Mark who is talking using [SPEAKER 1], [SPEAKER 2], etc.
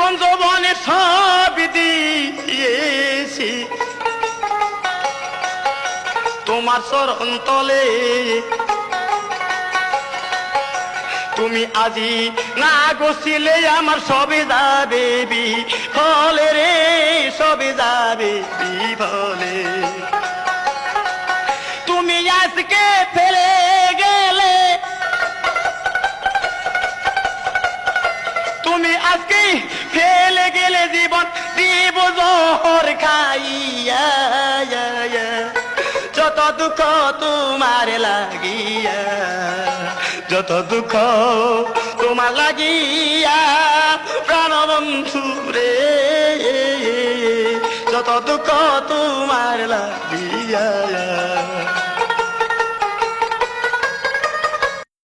[SPEAKER 1] জীবন যৌবনে সব দিয়েছি তোমার চরণ তলে, তুমি আজি না গছিলে আমার সবে যাবে বিফলে রে, সবে যাবে বিফলে। তুমি আজকে ফেলে গেলে, তুমি আজকে ফেলে গেলে জীবন দিব জহর খাইয়া, যত দুঃখ তোমার লাগিয়া, যত দুঃখ তোমার লাগিয়া প্রাণবন্ধু রে, যত দুঃখ তোমার লাগিয়া।